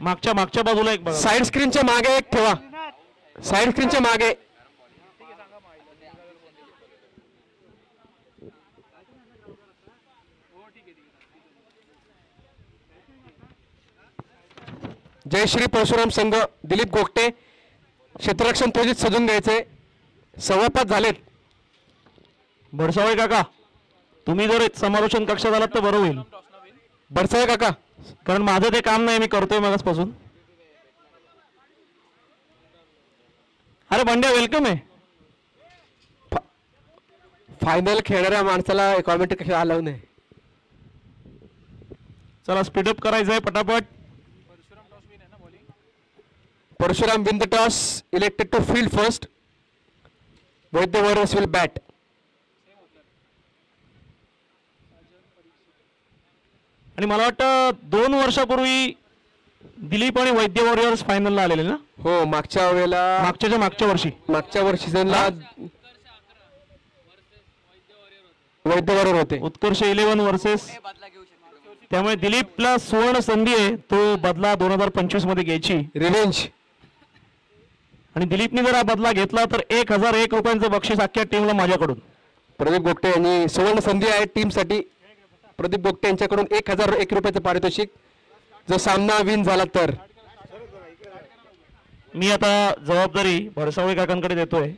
मागच्या मागच्या बाजूला एक बघा. साइड स्क्रीनच्या मागे एक ठेवा. साइड स्क्रीनच्या मागे. जयश्री परशुराम संघ दिलीप गोगटे क्षेत्ररक्षण त्वरित सजून घ्यायचंय. 5:15 झालेत. भडसावळे काका तुम्ही जर समालोचन कक्षात आलात तर बरं होईल. बरसाळे काका कारण माझं ते काम नाही, मी करतोय मगासपासून. अरे बंड्या वेलकम आहे. फायनल खेळणाऱ्या माणसाला कॉमेंट कशा आलं नाही. चला स्पीडअप करायचंय पटापट. Parshuram win the toss, elected to field first. Vaidya Warriors will bat. आणि मला वाटतं 2 वर्षापूर्वी दिलीप आणि वैद्य वॉरियर्स फायनलला आलेले ना. हो मागच्या वेळेला मागच्या वर्षी सीझनला वैद्य वॉरियर होते. उत्कर्ष 11 वर्सेस. त्यामुळे दिलीपला सुवर्ण संधी आहे तो बदला 2025 मध्ये घ्यायची, रिव्हेंज. आणि दिलीपने जर हा बदला घेतला तर 1001 रुपयांचं बक्षीस अख्ख्या टीमला माझ्याकडून. प्रदीप गोगटे यांनी सुवर्ण संधी आहे टीमसाठी. प्रदीप गोगटे यांच्याकडून 1001 रुपयाचं पारितोषिक जर सामना विन झाला तर. मी आता जबाबदारी भडसावळे काकांकडे देतोय.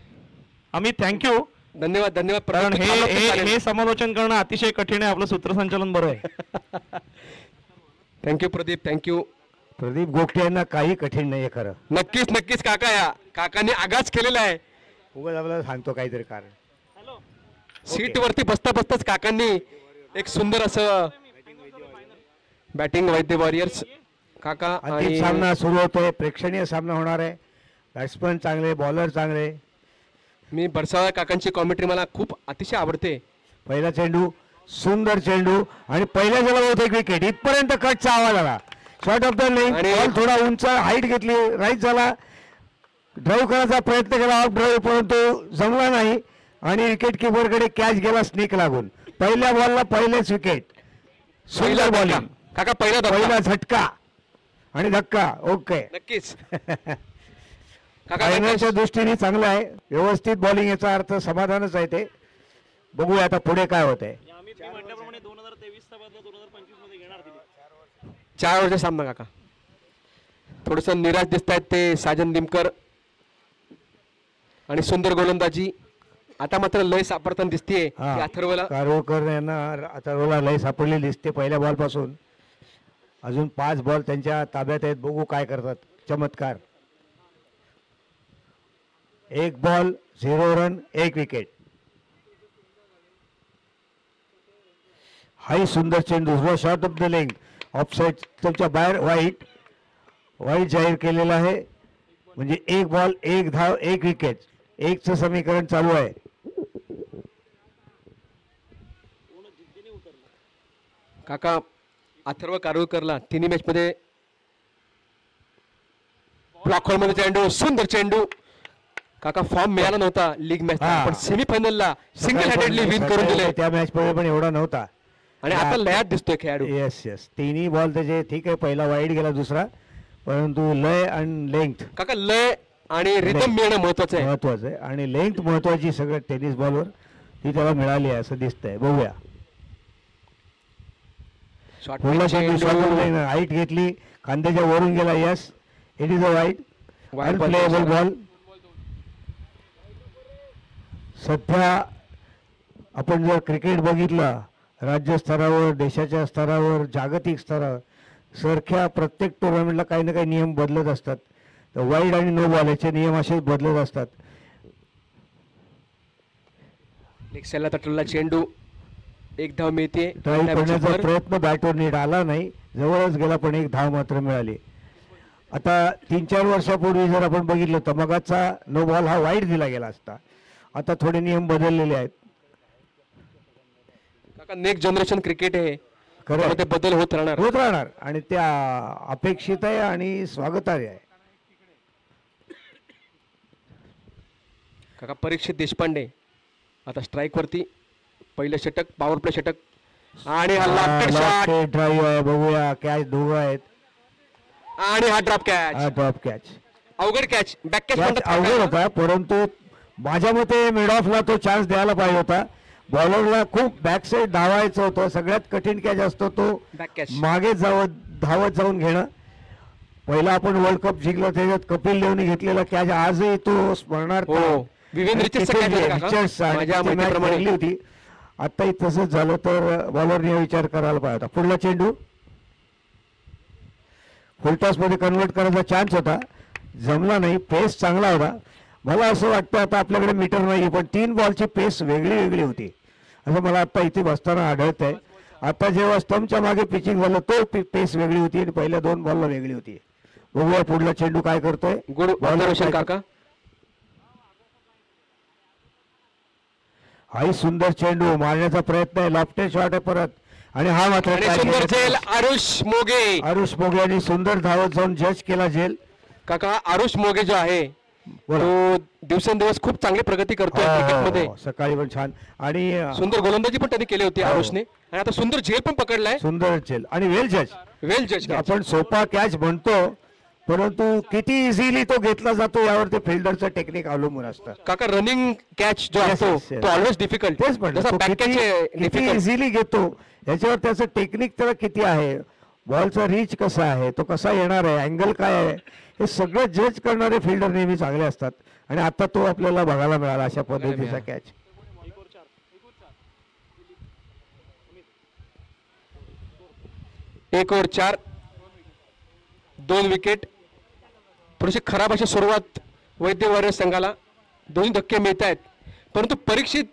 आम्ही थँक्यू. धन्यवाद धन्यवाद. कारण हे समालोचन करणं अतिशय कठीण आहे. आपलं सूत्रसंचालन बरं आहे. Thank you Pradeep, thank you. प्रदीप गोगटे यांना काही कठीण नाहीये खरं. नक्कीच नक्कीच काका, या काकांनी आगाज केलेला आहे. उगाच आपल्याला सांगतो काहीतरी कारण. सीट वरती बसता बसताच काकांनी एक सुंदर असं बॅटिंग वैद्य वॉरियर्स काका. आणि सामना सुरू होतोय. प्रेक्षणीय सामना होणार आहे. बॅट्समन चांगले, बॉलर चांगले. मी बरसाळे काकांची कॉमेंट्री मला खूप अतिशय आवडते. पहिला चेंडू, सुंदर चेंडू, आणि पहिल्या जला होत एक विकेट. इथपर्यंत कटचा आवाज आला. Short of the leg. Ball थोडा उंच हाईट घेतली, राईट झाला. ड्राईव्ह करायचा प्रयत्न केला, ऑफ ड्राईव्ह, परंतु जमला नाही आणि विकेट किपरकडे कॅच गेला स्निक लागून. पहिल्या बॉलला पहिलेच विकेट. सुंदर बॉलिंग काका. पहिला झटका आणि धक्का. ओके नक्कीच. फायनलच्या दृष्टीने चांगलं आहे. व्यवस्थित बॉलिंग, याचा अर्थ समाधानच आहे. ते बघूया आता पुढे काय होत आहे. 4 ओव्हरचा सामना काका. थोडस निराश दिसत आहेत ते साजन निमकर. आणि सुंदर गोलंदाजी. आता मात्र लय सापडताना दिसतीये अथर्वला. कारवकर यांना अथर्वला लय सापडलेली दिसते पहिल्या बॉल पासून. अजून 5 बॉल त्यांच्या ताब्यात आहेत. बघू काय करतात. चमत्कार. 1 बॉल 0 रन 1 विकेट. हाही सुंदर चेंडू, short of the leg, offside तुमच्या बाहेर. वाईट जाहीर केलेला आहे. म्हणजे 1 बॉल 1 धाव 1 विकेट. 1चं समीकरण चालू आहे. काका अथर्व कारवकरला तिन्ही मॅच मध्ये ब्लॉक होल मध्ये चेंडू, सुंदर चेंडू. काका फॉर्म मिळाला नव्हता लीग मॅच, पण सेमीफायनलला सिंगल हँडेडली विन करून दिले. त्या मॅच मध्ये पण एवढा नव्हता आणि आता लयात दिसतोय खेळाडू. Yes yes. तिन्ही बॉल त्याचे ठीक आहे. पहिला वाईड गेला, दुसरा, परंतु लय आणि लेंथ. काका लय आणि रिदम मिळणं महत्वाचं आहे आणि लेंथ महत्वाची सगळं टेनिस बॉलवर ती त्याला मिळाली आहे असं दिसतंय. बघूया. हाईट घेतली, खांद्याच्या वरून गेला. Yes, it is a wide unplayable ball. सध्या आपण जर क्रिकेट बघितलं राज्य स्तरावर, देशाच्या स्तरावर, जागतिक स्तरावर, सारख्या प्रत्येक टुर्नामेंटला काही ना काही नियम बदलत असतात. तर वाईड आणि नो बॉल याचे नियम असेच बदलत असतात. लेक्सला तटलेला चेंडू, 1 धाव मिळते. ड्राईव्ह करण्याचा प्रयत्न बॅटवर नीट आला नाही, जवळच गेला, पण 1 धाव मात्र मिळाली. आता 3-4 वर्षापूर्वी जर आपण बघितलं तर मगाचा नो बॉल हा वाईड दिला गेला असता. आता थोडे नियम बदललेले आहेत. काका नेक्स्ट जनरेशन क्रिकेट आहे, खरं ते बदल होत राहणार आणि त्या अपेक्षित आहे आणि स्वागतार्ह आहे. काका परीक्षित देशपांडे आता स्ट्राईक वरती. पहिलं षटक, पॉवर प्ले षटक आणि ड्राईव्ह आहे. बघूया, कॅच दोघं आहेत आणि हा ड्रॉप कॅच, हा ड्रॉप कॅच. अवघड कॅच, बॅक कॅच कॅच अवघड होता, परंतु माझ्या मते मिड ऑफला तो चान्स द्यायला पाहिजे होता. बॉलरला खूप बॅक साईड धावायचं होतं. सगळ्यात कठीण कॅच असतो तो बॅक कॅच. मागे धावत जाऊन घेणं. पहिला आपण वर्ल्ड कप जिंकला त्याच्यात कपिल देवनी घेतलेला कॅच आजही तो स्मरणार्थ हो, विवेन रिचर्डचा catch होता काका? रिचर्ड्स आणि माझ्या ती match माहितीप्रमाणे. जिंकली होती. आताही तसंच झालं तर बॉलरने विचार करायला पाहिजे होता. पुढला चेंडू फुलटॉस मध्ये कन्वर्ट करायचा चान्स होता, जमला नाही. पेस चांगला होता. मला असं वाटतं आता आपल्याकडे मीटर नाही, पण 3 बॉलची पेस वेगळी वेगळी होती असं मला आता इथे बसताना आढळत आहे. आता जेव्हा स्टंपच्या मागे पिचिंग झालं तो पेस वेगळी होती आणि पहिल्या 2 बॉलला वेगळी होती. बघूया पुढला चेंडू काय करतोय. गुड ऑब्झर्वेशन काका. हाही सुंदर चेंडू मारण्याचा प्रयत्न आहे. लॉफ्टेड शॉट आहे परत आणि हा मात्र आणि काय सुंदर केलं? झेल आरुष मोगे. आरुष मोगे यांनी सुंदर धावत जाऊन जज केला झेल. काका आरुष मोगे जो आहे तो दिवसेंदिवस खूप चांगली प्रगती करतोय क्रिकेटमध्ये. हो, सकाळी पण छान आणि सुंदर गोलंदाजी पण त्यांनी केली होती हो. आरुषने, आणि आता सुंदर झेल पण पकडलाय. सुंदर झेल आणि वेल जज. वेल जज. आपण सोपा कॅच म्हणतो, परंतु किती इझिली तो घेतला जातो यावर ते फिल्डरचं टेक्निक अवलंबून असतं. काका रनिंग कॅच जो Yes, असतो yes, yes. तो ऑलवेज डिफिकल्ट. तेच म्हणलं, जसा तो बॅक किती कॅच डिफिकल्ट. इझिली घेतो याच्यावर त्याचं टेक्निक त्याला किती आहे, बॉलचा रीच कसा आहे, तो कसा येणार आहे, अँगल काय आहे, हे सगळं जज करणारे फिल्डर नेहमी चांगले असतात. आणि आता तो आपल्याला बघायला मिळाला अशा पद्धतीचा कॅच. एक ओव्हर 4, 2 विकेट. थोडीशी खराब अशी सुरुवात वैद्य वॉरियर्स संघाला. दोन्ही धक्के मिळत आहेत, परंतु परीक्षित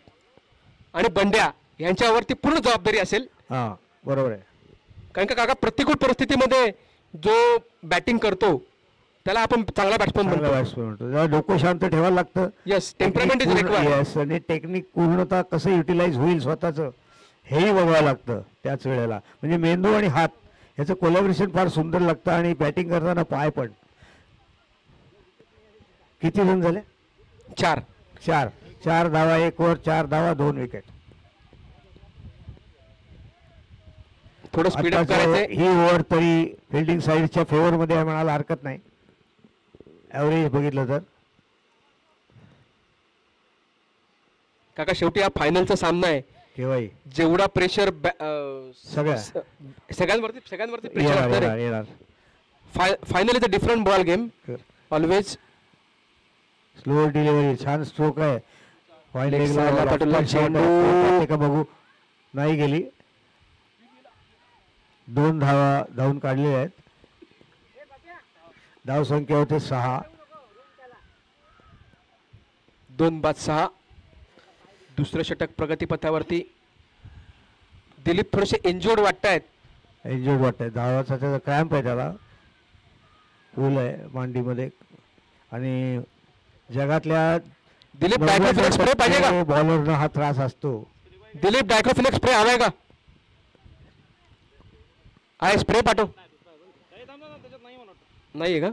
आणि बंड्या यांच्यावरती पूर्ण जबाबदारी असेल. हा बरोबर आहे. कारण का काका प्रतिकूल परिस्थितीमध्ये जो बॅटिंग करतो त्याला आपण चांगला बॅट्समन चांगला म्हणतो. बॅट्समन म्हणतो. जरा डोकं शांत ठेवायला लागतं. Yes, temperament is required. Yes, आणि टेक्निक पूर्णतः कसं युटिलाइज होईल स्वतःचं हेही बघावं लागतं त्याच वेळेला. म्हणजे मेंदू आणि हात याचं कोलॅबरेशन फार सुंदर लागतं आणि बॅटिंग करताना पाय पण. किती रन झाले? 4. 4 धावा, 1 ओव्हर 4 धावा, 2 विकेट. थोडं स्पीड अप करायचंय. ही ओव्हर तरी फिल्डिंग साईडच्या फेवर मध्ये आहे म्हणायला हरकत नाही. ॲव्हरेज बघितलं तर काका शेवटी हा फायनलचा सामना आहे. केव्हाही जेवढा प्रेशर सगळ्या सगळ्यांवरती प्रेशर असणार येणार. Final is a different ball game always. Slow delivery, छान स्ट्रोक आहे. Point Leg leg ला side ला lofted पाठवला shot चेंडू. आहे. जाते का बघू, नाही गेली. 2 धावा धावून काढलेल्या आहेत. धाव संख्या होते 6. 2 बाद 6. दुसरं षटक प्रगतीपथावरती. दिलीप थोडेसे इंजोर्ड वाटतायत. इंजुर्ड वाटतंय. धावाचा त्याचा क्रॅम्प आहे, त्याला फुल आहे मांडीमध्ये. आणि जगातल्या दिलीप डायक्लोफिनेक स्प्रे पाहिजे का? बॉलरला हा त्रास असतो. दिलीप डायक्लोफिनेक स्प्रे हवाय का? आहे स्प्रे पाठव. नाहीये का?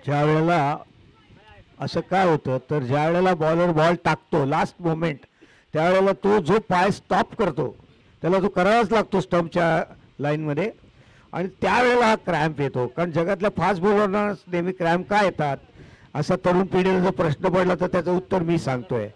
ज्या वेळेला असं काय होतं तर ज्या वेळेला बॉलर बॉल टाकतो लास्ट मोमेंट, त्यावेळेला तो जो पाय स्टॉप करतो त्याला तो करावाच लागतो स्टंपच्या लाईनमध्ये. आणि त्यावेळेला हा क्रॅम्प येतो. कारण जगातल्या फास्ट बॉलरना नेहमी क्रॅम्प का येतात असा तरुण पिढीला जर प्रश्न पडला तर त्याचं उत्तर मी सांगतोय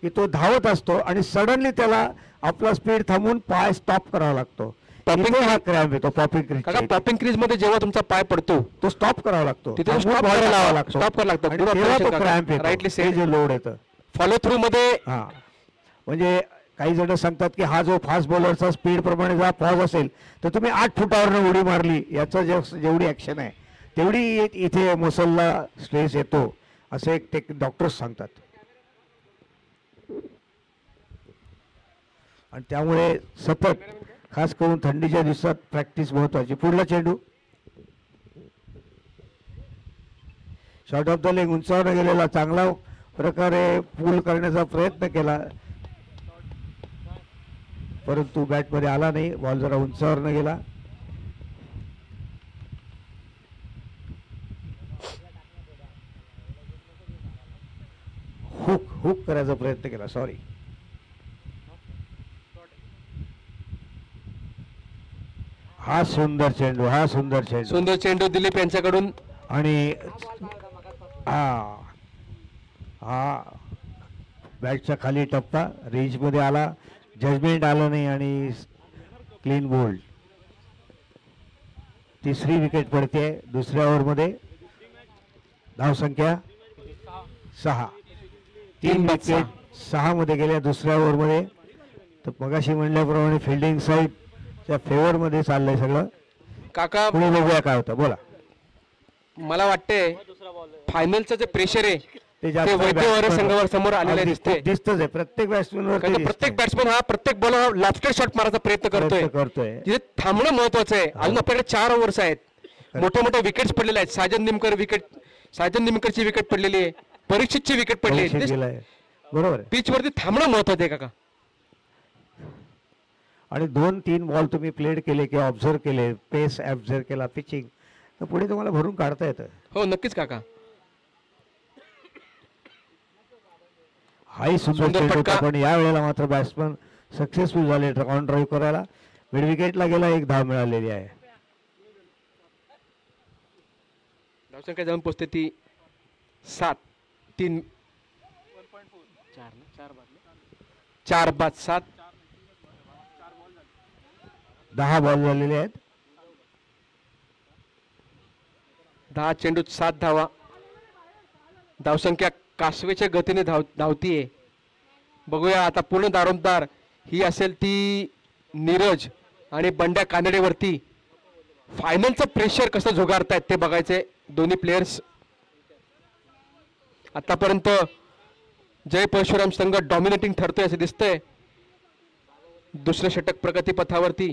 की तो धावत असतो आणि सडनली त्याला आपला स्पीड थांबवून पाय स्टॉप करावा लागतो. Popping हा क्रॅम्प येतो. पॉपिंग काका क्रीज पॉपिंग क्रीज मध्ये जेव्हा तुमचा पाय पडतो तो स्टॉप करावा लागतो. तिथे थांबवून stop ball करायला लावावा लागतो. stop करायला लागतं. आणि पुढं तेव्हा operation तो काका. क्रॅम्प येतो. Rightly said. ते जे लोड येतं. फॉलो थ्रू मध्ये हा म्हणजे काही जण सांगतात की हा जो फास्ट बॉलरचा स्पीड प्रमाणे जर पॉज असेल तर तुम्ही 8 फुटावरनं उडी मारली, याचं जेवढी ॲक्शन आहे तेवढी इथे मसलला स्ट्रेस येतो असं एक डॉक्टर्स सांगतात. आणि त्यामुळे सतत खास करून थंडीच्या दिवसात प्रॅक्टिस महत्वाची. पुढला चेंडू शॉर्ट ऑफ द लेग, उंचावर गेलेला, चांगला प्रकारे पूल करण्याचा प्रयत्न केला परंतु बॅटमध्ये आला नाही. बॉल जरा उंचावर न गेला. हुक हुक करायचा प्रयत्न केला. सॉरी. हा सुंदर चेंडू, हा सुंदर चेंडू. सुंदर चेंडू दिलीप यांच्याकडून. आणि हा हा बॅटच्या खाली टप्पा रेंजमध्ये आला, जजमेंट आलं नाही आणि क्लीन बोल्ड. तिसरी विकेट पडते दुसऱ्या ओव्हरमध्ये. धावसंख्या 6. 3 विकेट 6 मध्ये गेल्या दुसऱ्या ओव्हरमध्ये. तर मगाशी म्हणल्याप्रमाणे फिल्डिंग साईडच्या फेवरमध्ये चाललंय सगळं. काका पुढे बघूया काय होतं. बोला. मला वाटतंय फायनलचं जे प्रेशर आहे ते ते वैद्यवार संघावर समोर आलेलं दिसते. दिसतच आहे प्रत्येक बॅट्समॅनवर. प्रत्येक बॅट्समन हा प्रत्येक बॉलर लॉफ्टेड शॉट मारायचा प्रयत्न करतोय. तिथे थांबणं महत्वाचं आहे. अजून आपल्याकडे 4 ओव्हर्स आहेत. मोठ्या मोठ्या विकेट्स पडलेले आहेत. साजन निमकरची विकेट पडलेली आहे. परीक्षितची विकेट पडली आहे. बरोबर. पिच वरती थांबणं महत्वाचं आहे काका. आणि 2-3 बॉल तुम्ही प्लेड केले किंवा ऑब्झर्व केले, पेस ऑब्झर्व केला, पिचिंग, तर पुढे तुम्हाला भरून काढता येतं. हो नक्कीच काका. हाही सुंदर चेंडू होता, पण या वेळेला मात्र बॅट्समन सक्सेसफुल झाले ऑन ड्राईव्ह करायला. मिड विकेटला गेला, 1 धाव मिळालेली आहे. धावसंख्या जाऊन पोहोचते ती 7. 4 बाद 7. 10 बॉल झालेले आहेत. 10 चेंडूत 7 धावा. धावसंख्या कासवेच्या गतीने धावतीये. बघूया आता पूर्ण दारोमदार ही असेल ती नीरज आणि बंड्या कानडेवरती. फायनलचं प्रेशर कसं झुगारतायत ते बघायचंय दोन्ही प्लेयर्स. आतापर्यंत जय परशुराम संघ डॉमिनेटिंग ठरतोय असं दिसतंय. दुसरं षटक प्रगती पथावरती.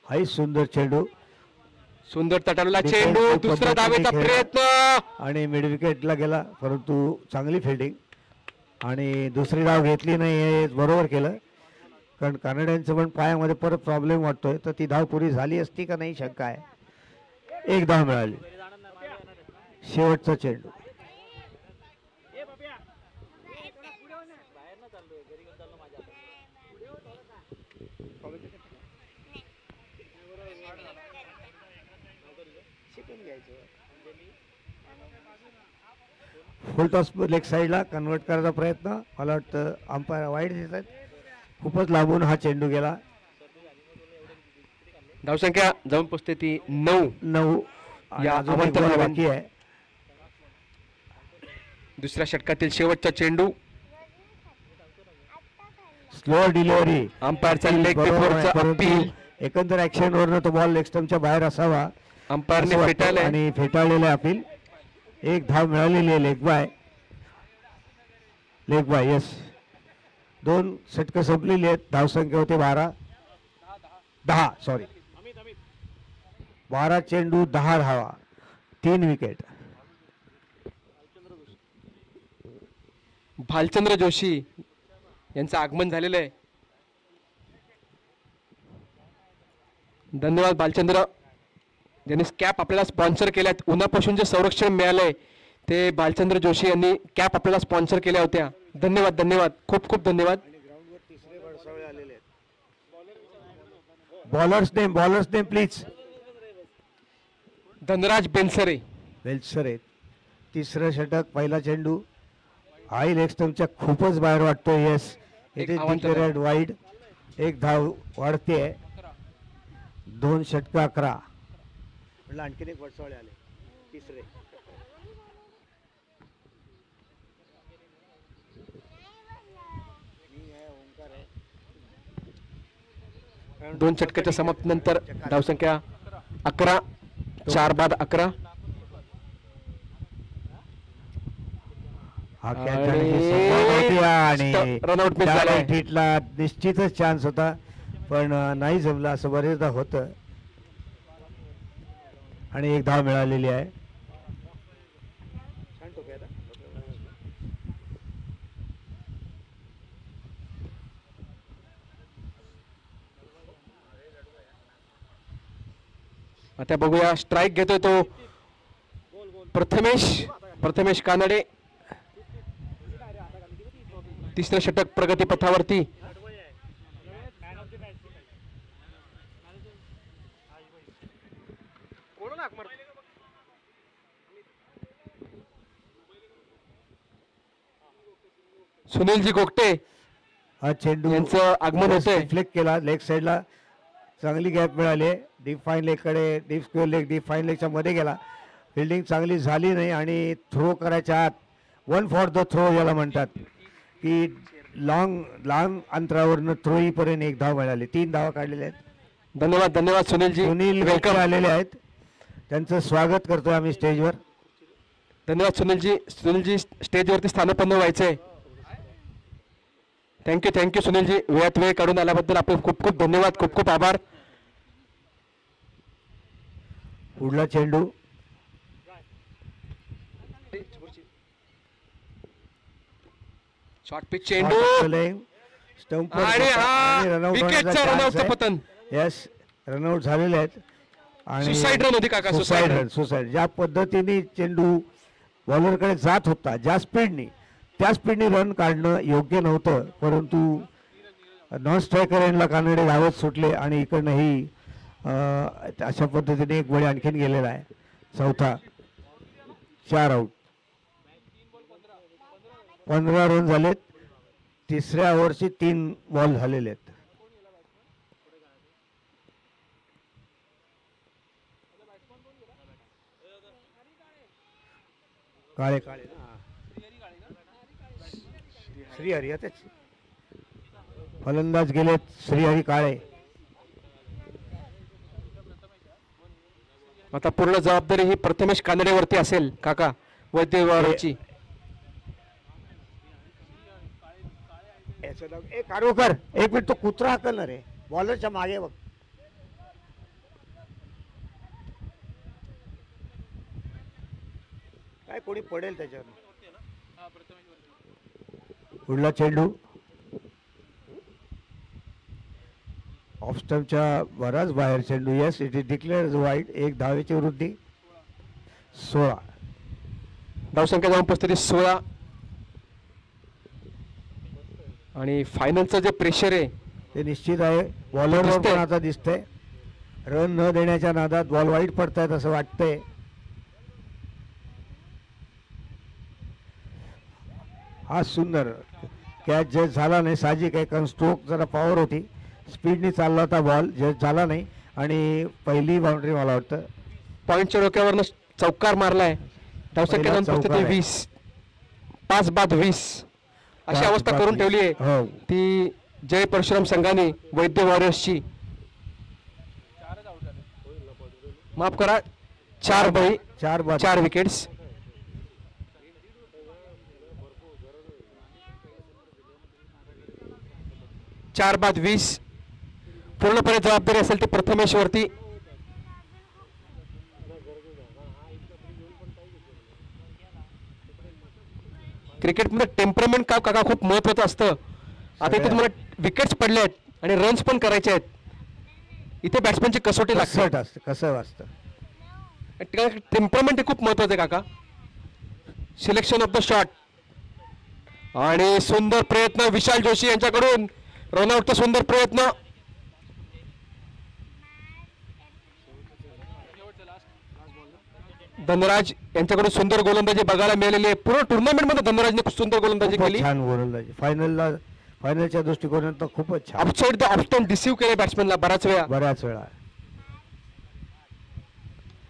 हाही सुंदर चेंडू, सुंदर तटाला चेंडू. दुसरा धावेचा प्रयत्न आणि मिड विकेटला गेला, परंतु चांगली फिल्डिंग आणि दुसरी धाव घेतली नाही. हे बरोबर केलं, कारण कानड्यांचं पण पायामध्ये परत प्रॉब्लेम वाटतोय. तर ती धाव पुरी झाली असती का नाही शंका आहे. 1 धाव मिळाली. शेवटचा चेंडू. फुल टॉस लेग साईडला कन्वर्ट करायचा प्रयत्न. मला वाटतं अंपायर वाईट देत आहेत. खूपच लांबून हा चेंडू गेला. धावसंख्या जाऊन पोचते ती 9. या बाकी आहे. दुसऱ्या षटकातील शेवटचा चेंडू. Slow delivery. अंपायरचा लेग बिफोरचा अपील. एकंदर ऍक्शन वरनं तो बॉल लेग स्टंपच्या बाहेर असावा. अंपायरने फेटाळले आणि फेटाळलेले अपील. 1 धाव मिळालेली आहे. Leg bye yes. 2 षटकं संपलेली आहेत. धावसंख्या होते 10 सॉरी 12 चेंडू 10 धावा 3 विकेट. भालचंद्र जोशी यांचं आगमन झालेलं आहे. धन्यवाद भालचंद्र, ज्यांनी कॅप आपल्याला स्पॉन्सर केल्यात. उन्हापासून जे संरक्षण मिळालंय ते भालचंद्र जोशी यांनी कॅप आपल्याला स्पॉन्सर केल्या होत्या. धन्यवाद. खूप खूप धन्यवाद. Bowlers name please. Dhanraj Belsare. तिसरं षटक, पहिला चेंडू. हाई लेग स्टंपच्या खूपच बाहेर वाटतो. येस, इथे डिक्लेअर्ड वाईड. 1 धाव वाढते. 2 षटक 11. आणखीन एक वडसावळे आले. तिसरे 2 षटकाच्या समाप्तीनंतर धावसंख्या 11. 4 बाद 11. आणि रनआउट मिस झाला. हिटला निश्चितच चान्स होता, पण नाही जमलं. असं बरेचदा होतं. आणि 1 धाव मिळालेली आहे. आता बघूया स्ट्राईक घेतोय तो प्रथमेश कानडे तिसरं षटक प्रगतीपथावरती. सुनीलजी गोगटे हा चेंडू यांचं आगमन होतंय. फ्लिक केला लेग साईडला, चांगली गॅप मिळाली. डीप फाईन लेग कडे, deep square leg, deep fine लेगच्या मध्ये गेला. फिल्डिंग चांगली झाली नाही आणि थ्रो करायच्या आत 1 फॉर द थ्रो याला म्हणतात की लहान अंतरावरनं थ्रो पर्यंत 1 धाव मिळाली. 3 धावा काढलेल्या आहेत. धन्यवाद सुनीलजी. सुनील वेलकम. आलेले आहेत, त्यांचं स्वागत करतोय आम्ही स्टेजवर. धन्यवाद सुनीलजी स्टेजवरती स्थानपन्न व्हायचंय. थँक्यू सुनीलजी, वेळात वेळ काढून आल्याबद्दल आपले खूप खूप धन्यवाद, खूप खूप आभार. पुढला चेंडू शॉर्ट पिच चेंडू स्टंप आणि हा विकेटचा रनआउटचं पतन. यस, रनआउट झालेले आहेत. आणि सुसाईड रन होती काका. सुसाईड ज्या पद्धतीने चेंडू बॉलरकडे जात होता, ज्या स्पीडनी, त्या स्पीडने रन काढणं योग्य नव्हतं, परंतु नॉन स्ट्रायकर एंडला कानडे धावत सुटले आणि इकडनंही अशा पद्धतीने एक बळी आणखीन गेलेला आहे. चौथा, 4 आऊट, 15 रन झालेत. तिसऱ्या ओव्हरचे 3 बॉल झालेले आहेत. काळे श्रीहरी आताच फलंदाज गेलेत. श्रीहरी काळे. आता पूर्ण जबाबदारी ही प्रथमेश कानडेवरती असेल काका, वैद्यवारची. कारोकर, 1 मिनिट, तो कुत्रा हाकलणार आहे बॉलरच्या मागे बघ. काय कोणी पडेल त्याच्यावर. पुढला चेंडू ऑफ स्टंपच्या बराच बाहेर चेंडू. Yes, it is declared wide. 1 धावेची वृद्धी. 16 धावसंख्या जाऊन पोहोचते 16. आणि फायनलचं जे प्रेशर आहे ते निश्चित आहे. बॉलरवर पण आता दिसतंय रन न देण्याच्या नादात बॉल वाईट पडतायत असं वाटतंय. हा सुंदर कॅच जज झाला नाही, साहजिक आहे, कारण स्ट्रोक जरा पॉवर होती, स्पीडने चालला होता बॉल, जज झाला नाही आणि पहिली बाउंड्री मला वाटतं. पॉईंटच्या डोक्यावरनं चौकार मारलाय. धावसंख्या जाऊन पोहोचते 20. 5 बाद 20 अशी अवस्था करून ठेवली आहे ती जय परशुराम संघाने वैद्य वॉरियर्सची. माफ करा, 4 विकेट्स. चार बाद 20. पूर्णपणे जबाबदारी असेल ती प्रथमेशवरती. क्रिकेटमध्ये टेम्परमेंट का काका खूप महत्वाचं असतं. आता इथे तुम्हाला विकेट्स पडले आहेत आणि रन्स पण करायचे आहेत. इथे बॅट्समॅनची कसोटी लागते. कसं वाजतं टेम्परमेंट हे खूप महत्वाचं आहे काका. सिलेक्शन ऑफ द शॉट आणि सुंदर प्रयत्न विशाल जोशी यांच्याकडून. रनआउटचा सुंदर प्रयत्न. धनराज यांच्याकडून सुंदर गोलंदाजी बघायला मिळालेली आहे. पूर्ण टुर्नामेंट मध्ये धनराजने सुंदर गोलंदाजी केली. छान गोलंदाजी फायनलच्या दृष्टिकोनातून खूपच छान. अपसाइड द ऑप्शन डिसीव्ह केले बॅट्समॅनला बऱ्याच वेळा.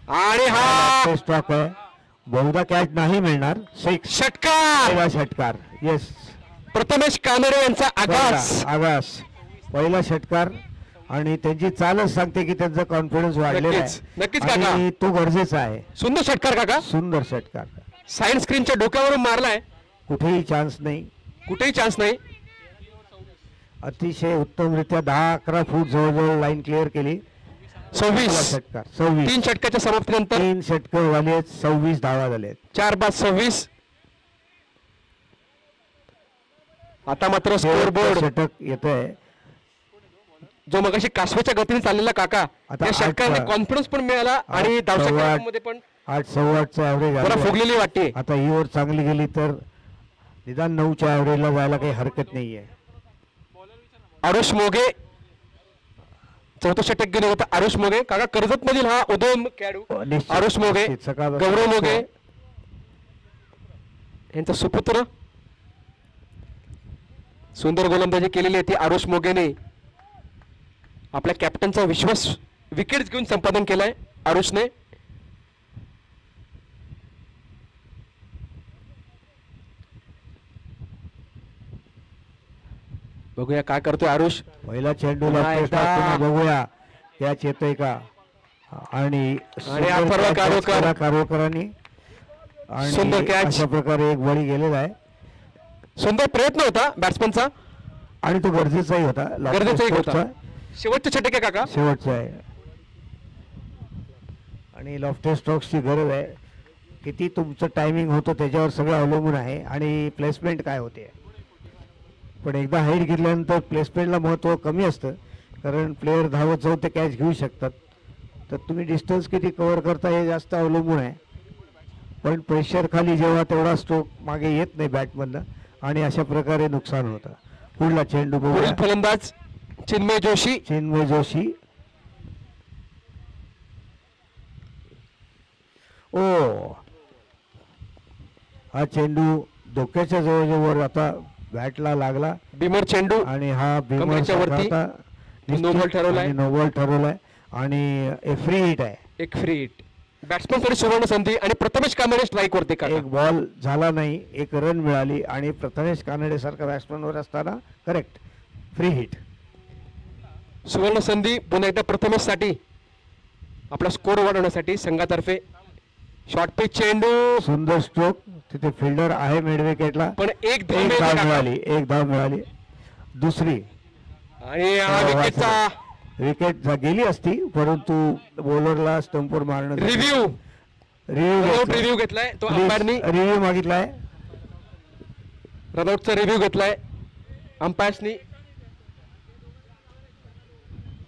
आणि हा स्ट्रोक आहे, बहुधा कॅच नाही मिळणार. षटकार. येस, प्रथमेश कानडे यांचा आगास पहिला षटकार आणि त्यांची चालच सांगते की त्यांचा कॉन्फिडन्स वाढलेला आहे. नक्कीच काका, आणि तो गरजेचा आहे. सुंदर षटकार काका, सुंदर षटकार. साइड स्क्रीनच्या डोक्यावरून मारलाय. कुठेही चान्स नाही. अतिशय उत्तमरित्या 10-11 फूट जवळजवळ लाईन क्लिअर केली. 26 षटकार. 26 3 षटकाच्या समाप्तीनंतर 3 षटकर झाले. 26 धावा झाले. 4 बाद 26. आता मात्र स्कोर बोर्ड षटक येत आहे जो मगाशी कासवाच्या गतीने चाललेला काका, त्या षटकाने कॉन्फिडन्स पण मिळाला आणि धावसंख्येमध्ये पण 8 सव्वा 8चा ॲव्हरेज जरा फुगलेली वाटते. आता ही ओव्हर चांगली गेली तर निदान 9च्या ॲव्हरेजला जायला काही हरकत नाहीये. आरुष मोगे चौथा षटक गेले होता. आरुष मोगे काका कर्जत मधील हा उदयोन्मुख खेळाडू निश्चित, आरुष मोगे, निश्चित. सकाळ- गौरव मोगे यांचा सुपुत्र. सुंदर गोलंदाजी केलेली आहे ती आरुष मोगेने. आपल्या कॅप्टनचा विश्वास विकेट्स घेऊन संपादन केलाय आरुषने. बघूया काय करतोय आरुष. पहिला चेंडू पुन्हा एकदा. बघूया कॅच येतोय का. आणि अथर्व कारवारकर. कारवारकरांनी सुंदर आणि catch. अशा प्रकारे एक बळी गेलेला आहे सुंदर प्रयत्न होता बॅट्समनचा. आणि तो गरजेचाही होता. गरजेचाही होता. लॉफ्टेस शेवटचे षटक आहे काका. शेवटचा आहे आणि लॉफ्टेस स्ट्रोक्सची गरज आहे. किती तुमचं टायमिंग होतं त्याच्यावर सगळं अवलंबून आहे आणि प्लेसमेंट काय होते. पण एकदा हाईट घेतल्यानंतर प्लेसमेंटला महत्त्व कमी असतं कारण प्लेयर धावत जाऊन ते कॅच घेऊ शकतात. तर तुम्ही डिस्टन्स किती कव्हर करता हे जास्त अवलंबून आहे. पण प्रेशर खाली जेव्हा तेवढा स्ट्रोक मागे येत नाही बॅटमधनं आणि अशा प्रकारे नुकसान होतं. पुढला चेंडू पुढील बघूया. फलंदाज चिन्मय जोशी. चिन्मय जोशी. ओ हा चेंडू डोक्याच्या जवळजवळ आता बॅटला लागला बिमर चेंडू आणि हा कमरेच्या वरती no ball ठरवलाय. नो बॉल ठरवलाय आणि फ्री हिट आहे. एक फ्री हिट. बॅट्समन साठी सुवर्ण संधी आणि प्रथमेश कांबळे स्ट्राईक वरती काका. एक बॉल झाला नाही, एक रन मिळाली आणि प्रथमेश कानडे सारखा बॅट्समनवर असताना करेक्ट फ्री हिट. सुवर्ण संधी पुन्हा एकदा प्रथमेश साठी आपला स्कोर वाढवण्यासाठी संघातर्फे. शॉर्ट पिच चेंडू सुंदर स्ट्रोक. तिथे फिल्डर आहे मिड विकेटला. पण एक धाव एक मिळते धाव काका. मिळाली, एक धाव मिळाली. दुसरी आणि हा विकेटचा विकेट गेली असती परंतु बॉलरला स्टंपवर मारणं रिव्ह्यू रिव्ह्यू घेतलाय तो अंपायरनी. रिव्ह्यू मागितलाय. रनआउटचा रिव्ह्यू घेतलाय अंपायर्सनी.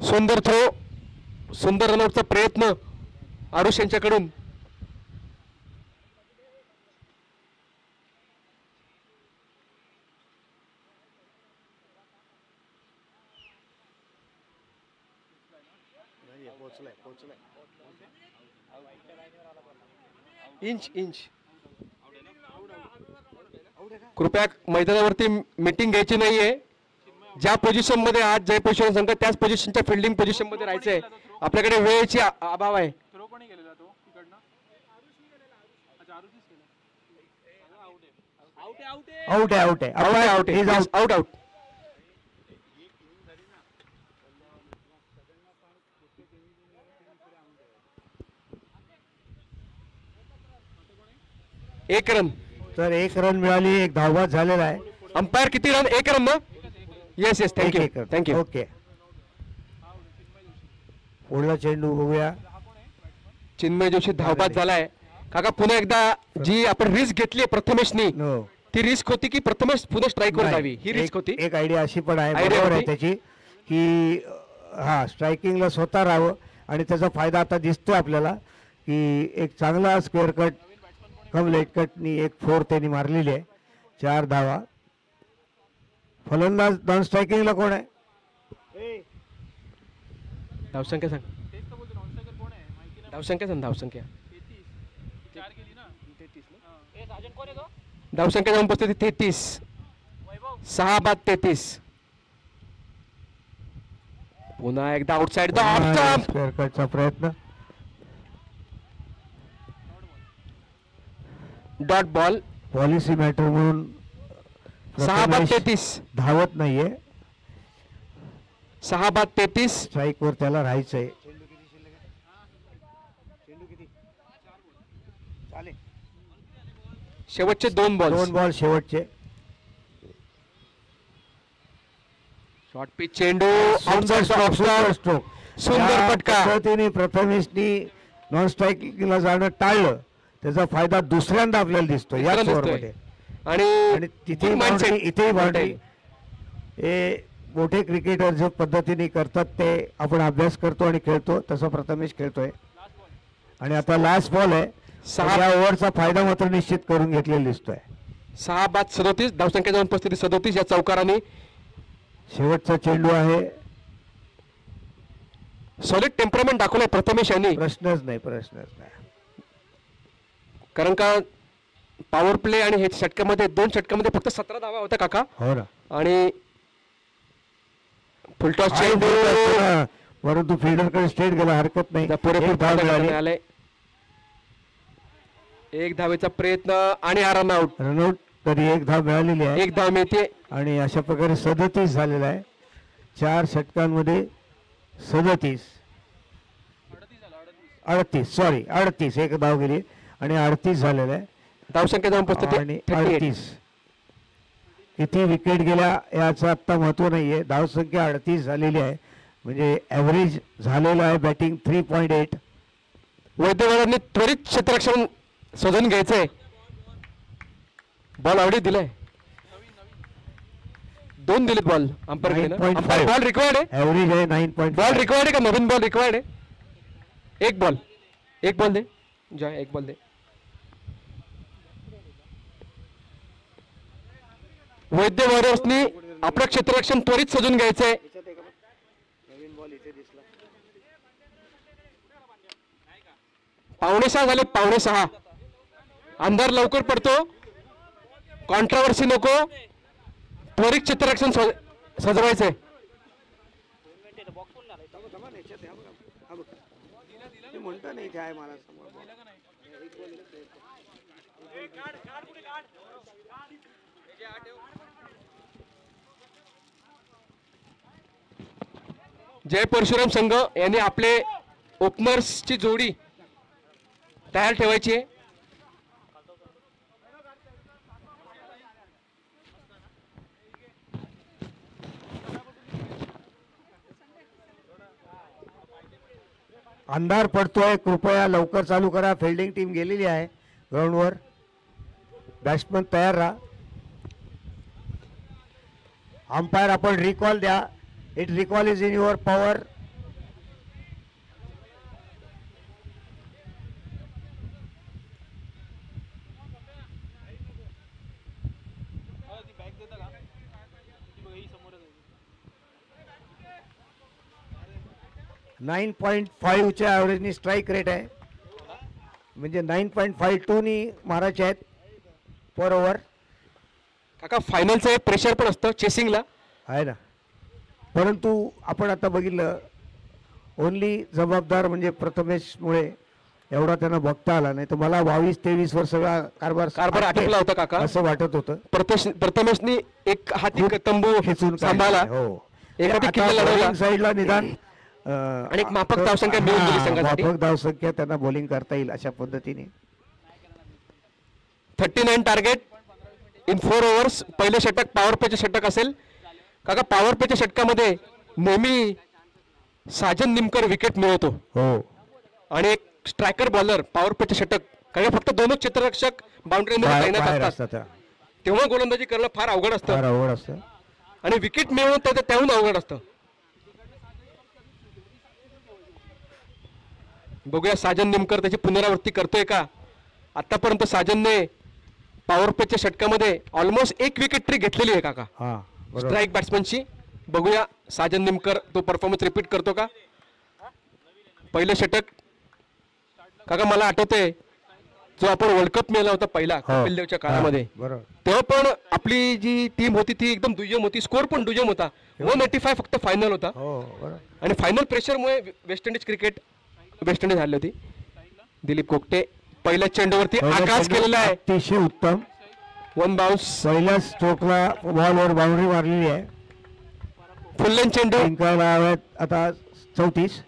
सुंदर थ्रो, सुंदर रनआउटचा प्रयत्न आरुष यांच्याकडून. इंच इंच कृपया मैदानावरती मीटिंग घ्यायची नाहीये. ज्या पोझिशन मध्ये आज जय पोझिशन संघ त्याच पोझिशनच्या फिल्डिंग पोझिशन मध्ये राहायचंय. आपल्याकडे वेळेची अभाव आहे. आउट आहे, आउट आहे, आउट आउट आउट. एक रन. तर एक रन मिळाली, एक धावबाद झालेला आहे. अंपायर किती रन? एक रन ना. Yes yes thank you thank you. Okay. पुढला चेंडू बघूया. चिन्मय जोशी धावबाद झालाय काका. पुन्हा एकदा जी आपण रिस्क घेतली प्रथमेशनी नो ती रिस्क होती की प्रथमेश पुन्हा स्ट्राईक वर जावी ही रिस्क होती. एक आयडिया अशी पण आहे, Idea बरोबर आहे होती. त्याची की हा स्ट्रायकिंगला स्वतः राहावं आणि त्याचा फायदा आता दिसतोय आपल्याला की एक चांगला स्क्वेअर कट कम लेट कटनी एक 4 त्यांनी मारलेली आहे. 4 धावा. फलंदाज नॉन स्ट्रायकिंगला कोण आहे? धावसंख्या सांग. धावसंख्या सांग. धावसंख्या धावसंख्या जाऊन पोहोचते 33. 6 बाद 33. पुन्हा एकदा आउटसाइड स्क्वेअर कटचा प्रयत्न. Dot ball. पॉलिसी मॅटर म्हणून 6 बाद प्रथमेश 33. धावत नाहीये. 6 बाद 33. स्ट्राईकवर त्याला राहायचंय. शेवटचे 2 बॉल. 2 बॉल शेवटचे. शॉर्ट पिच चेंडू. सुंदर स्ट्रोक, सुंदर स्ट्रोक. सुंदर या फटका. पद्धतीने प्रथमेशनी नॉन स्ट्रायकिंगला जाणं टाळलं. त्याचा फायदा दुसऱ्यांदा आपल्याला दिसतो या दुसऱ्यांदा ओव्हरमध्ये. आणि आणि तिथे बाउंड्री, इथेही बाउंड्री. हे मोठे क्रिकेटर ज्या पद्धतीने करतात ते आपण अभ्यास करतो आणि खेळतो तसं प्रथमेश खेळतोय. आणि आता लास्ट बॉल आहे 6 या ओव्हरचा फायदा मात्र निश्चित करून घेतलेला दिसतोय. 6 बाद 37 धावसंख्या जाऊन 35 या चौकाराने. शेवटचा चेंडू आहे. सॉलिड टेम्परामेंट दाखवलाय प्रथमेश यांनी. प्रश्नच नाही. कारण का पॉवर प्ले आणि हे षटकामध्ये 2 षटकामध्ये फक्त 17 धावा होत्या काका. हो ना. आणि फुलटॉस चेंडू परंतु फिल्डरकडे स्ट्रेट गेला, हरकत नाही. पुरेपूर एक धाव मिळाली. आले. 1 धावेचा प्रयत्न आणि हा रनआउट. रनआउट तरी 1 धाव मिळालेली आहे. 1 धाव मिळते आणि अशा प्रकारे 37 झालेला आहे. 4 षटकांमध्ये 37 38 एक धाव गेली आणि 38 झालेला आहे. धावसंख्या जाऊन आणि 38 किती विकेट गेल्या याचं आत्ता महत्व नाहीये. धावसंख्या 38 झालेली आहे म्हणजे ॲव्हरेज झालेलं आहे बॅटिंग 3.8. वैद्यवारांनी त्वरित क्षेत्ररक्षण शोधून घ्यायचंय. बॉल आवडीत दिलाय. 2 दिलेत बॉल अंपायर. 9.5 बॉल रिक्वायर्ड आहे. ॲव्हरेज आहे 9.5. बॉल रिक्वायर्ड आहे का नवीन बॉल रिक्वायर्ड आहे. एक बॉल दे जय. 1 बॉल दे. वैद्य वॉरियर्सनी आपलं क्षेत्ररक्षण त्वरित सजून घ्यायचंय. पावणे 6 झाले. पावणे 6. अंधार लवकर पडतो. कॉन्ट्रावर्सी नको. त्वरित क्षेत्ररक्षण सजवायचंय. जय परशुराम संघ यांनी आपले ओपनर्सची जोडी तयार ठेवायची आहे. अंधार पडतोय, कृपया लवकर चालू करा. फिल्डिंग टीम गेलेली आहे ग्राउंडवर. बॅट्समन तयार राहा. अंपायर आपण रिकॉल द्या. It recall is in your power. Nine 9.5च्या ॲव्हरेजनी स्ट्राईक रेट आहे म्हणजे 9.52 नी मारायचे आहेत पर ओव्हर. काका फायनलचं एक प्रेशर पण असतं चेसिंगला आहे ना. परंतु आपण आता बघितलं ओनली जबाबदार म्हणजे प्रथमेशमुळे एवढा त्यांना बघता आला नाही तर मला 22-23 वर सगळा कारभार आटोपला होता काका असं वाटत होतं. प्रथमेशनी एक हाती तंबू खेचून सांभाळला. हो. एक हाती किल्ला लढवला. साईडला निदान आणि एक माफक धावसंख्या मिळून दिली संघासाठी. माफक धावसंख्या त्यांना बॉलिंग करता येईल अशा पद्धतीने. 39 टार्गेट इन 4 ओव्हर्स. पहिले षटक पॉवर प्लेचे षटक असेल काका. पॉवर प्लेच्या षटकामध्ये नेहमी साजन निमकर विकेट मिळवतो. हो. आणि एक स्ट्रायकर बॉलर पॉवर प्लेचे षटक कारण फक्त 2 क्षेत्ररक्षक बाउंड्रीमध्ये तैनात असतात तेव्हा गोलंदाजी करणं फार अवघड असतं. आणि विकेट मिळवणं त्याहून अवघड असतं. बघूया साजन निमकर त्याची पुनरावृत्ती करतोय का. आतापर्यंत साजनने पॉवर प्लेच्या षटकामध्ये ऑलमोस्ट 1 विकेट तरी घेतलेली आहे काका स्ट्राईक बॅट्समनची. बघूया साजन निमकर तो परफॉर्मन्स रिपीट करतो का. पहिलं षटक काका मला आठवतंय जो आपण वर्ल्ड कप मिळाला होता पहिला कपिल देवच्या काळामध्ये तेव्हा पण आपली जी टीम होती ती एकदम दुय्यम होती. स्कोर पण दुय्यम होता. 185 फक्त फायनल होता. आणि फायनल प्रेशरमुळे वेस्ट इंडिज हरली होती. दिलीप कोकटे पहिल्या चेंडूवरती आकाश केलेला आहे. अतिशय उत्तम. 1 बाउन्स. पहिल्या स्ट्रोकला बॉलवर बाउंड्री मारलेली आहे. फुल लेन चेंडू जिंकायला हव्यात आता 34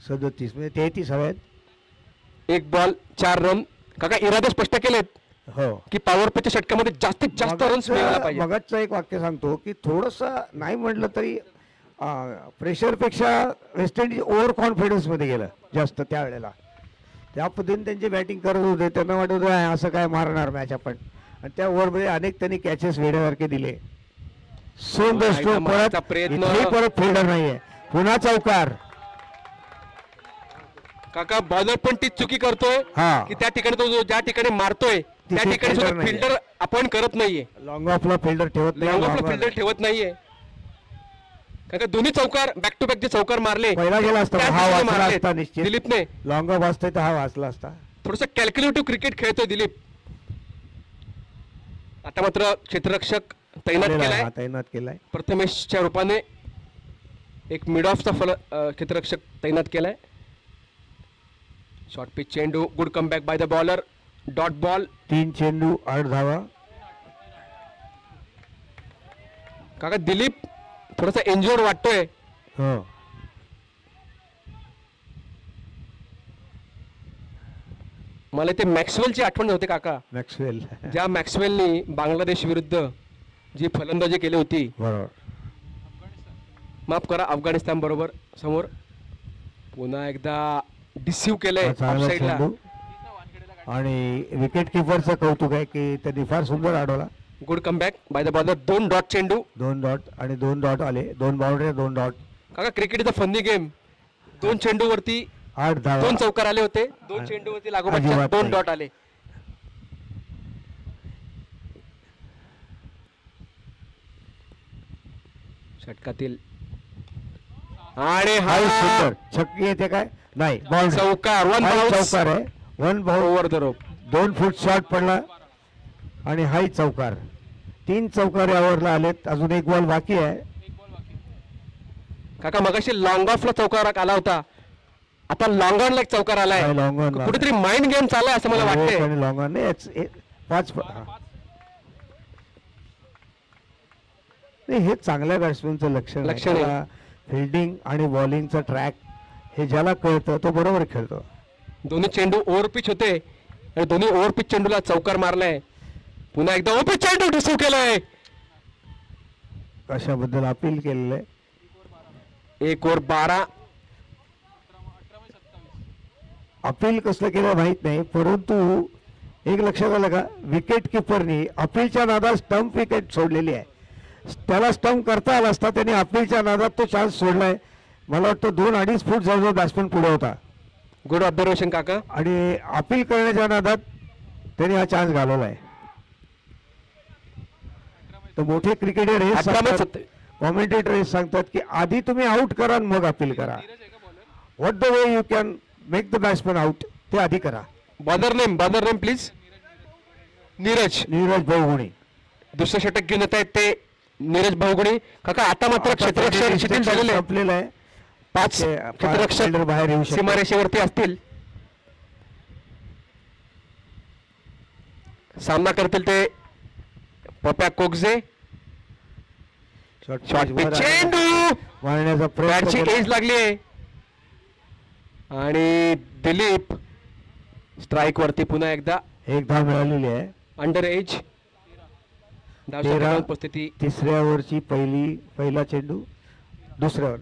37 म्हणजे 33 हव्यात. 1 बॉल 4 रन. काका इरादे स्पष्ट केलेत हो की पॉवर प्लेच्या षटकामध्ये जास्तीत जास्त रन्स मिळायला पाहिजे. मगाचं एक वाक्य सांगतो की थोडंसं नाही म्हटलं तरी प्रेशरपेक्षा वेस्ट इंडिज ओव्हर कॉन्फिडन्समध्ये गेलं जास्त त्यावेळेला. त्या पद्धतीने त्यांची बॅटिंग करत होते. त्यांना वाटत होतं असं काय मारणार मॅच आपण. आणि त्या ओव्हरमध्ये अनेक त्यांनी कॅचेस वेड्यासारखे दिले. सुंदर स्ट्रोक. परत फिल्डर नाहीये. पुन्हा चौकार. काका बॉलर पण तीच चुकी करतोय हा. की त्या ठिकाणी तो जो ज्या ठिकाणी मारतोय त्या तिथे ठिकाणी fielder सुद्धा नाहीये. फिल्डर आपण करत नाहीये. लॉंग ऑफला फिल्डर ठेवत नाही. Long of long on. Fielder ठेवत नाहीये. काका दोन्ही चौकार बॅक टू बॅक जे चौकार मारले पहिला गेला असता त्याच हा दिशेने वाचला मारलेत. असता निश्चित. दिलीपने लॉंग ऑफ असते तर हा वाचला असता. थोडस कॅल्क्युलेटिव्ह क्रिकेट खेळतोय दिलीप. आता मात्र क्षेत्ररक्षक तैनात केलेला आहे, केलाय हा तैनात केलाय. प्रथमेशच्या रूपाने. एक मिड ऑफचा क्षेत्ररक्षक तैनात केलाय. शॉर्ट पिच चेंडू good comeback by the bowler. Dot ball. 3 चेंडू 8 धावा. काका दिलीप थोडासा इंजोर्ड वाटतोय. हो. मला ते मॅक्सवेलची आठवण होते काका. मॅक्सवेल. ज्या मॅक्सवेलनी बांगलादेश विरुद्ध जी फलंदाजी केली होती. बरोबर. माफ करा अफगाणिस्तान बरोबर समोर. पुन्हा एकदा डिसिव्ह केलंय हा चांगला ऑफसाईडला. चेंडू. आणि विकेट किपरचं कौतुक आहे की त्यांनी फार सुंदर अडवला. Good comeback by the bowler. 2 dot चेंडू. 2 डॉट आणि 2 डॉट आले. 2 बाउंड्री 2 डॉट. काका cricket is a funny game. 2 चेंडू वरती 8 धावा. 2 चौकार आले होते. 2 चेंडू वरती लागोपाठ अजिबात 2 नाही. डॉट आले. षटकातील आणि हा हाय सुंदर. छक्की येते काय नाही. बाउंड्री. चौकार. 1 हाय बाउन्स चौकार आहे. 1 bound. Over the rope. 2 foot shot पडला आणि हाय चौकार. 3 चौकार यावरला आलेत. अजून 1 बॉल बाकी आहे. काका मगाशी लॉंग ऑफला चौकार आला होता. आता लॉंग ऑनला एक चौकार आलाय. काय long on ला. कुठेतरी माइंड गेम चाललाय असं मला वाटतंय. आणि लॉंग ऑन 5. हे चांगल्या बॅट्समॅनचं लक्षण आहे. फिल्डिंग आणि बॉलिंगचा ट्रॅक हे ज्याला कळतं तो बरोबर खेळतो. दोन्ही चेंडू ओव्हर पिच होते आणि दोन्ही ओव्हर पिच चेंडूला चौकार मारलाय. पुन्हा एकदा ओव्हर पिच चेंडू डिसिव्ह केलाय. कशाबद्दल अपील केलेलं आहे. 1 ओव्हर 12. अपील कसलं केलं माहित नाही. परंतु एक लक्षात आलं का विकेट किपरनी अपीलच्या नादात स्टंप विकेट सोडलेली आहे. त्याला स्टंप करता आला असता त्याने अपीलच्या नादात तो चान्स सोडलाय. मला वाटतं 2-2.5 फूट जवळजवळ बॅट्समॅन पुढे होता. गुड ऑब्झर्वेशन काका. आणि अपील करण्याच्या नादात त्याने हा चान्स घालवला आहे. तर मोठे क्रिकेटर हे 18 कॉमेंटेटर हे सांगतात की आधी तुम्ही आउट करा आणि मग अपील करा. What the way you can make the batsman out ते आधी करा. Bowler name please. Neeraj Bhauguni. दुसरं षटक घेऊन येत आहेत ते नीरज भाऊगुणी. काका आता मात्र क्षेत्ररक्षक शिथिल झालेले आहे. संपलेलं आहे. 5 क्षेत्ररक्षक बाहेर येऊ शकतात. सीमारेषेवरती असतील. सामना करतील ते पप्या कोगजे. शॉर्ट पिच चेंडू मारण्याचा प्रयत्न बॅटची केला. एज लागली आहे आणि दिलीप स्ट्राईक वरती. पुन्हा एकदा 1 धाव मिळालेली आहे. Under age. 13 उपस्थिती. तिसऱ्या ओव्हरची पहिला चेंडू. दुसऱ्या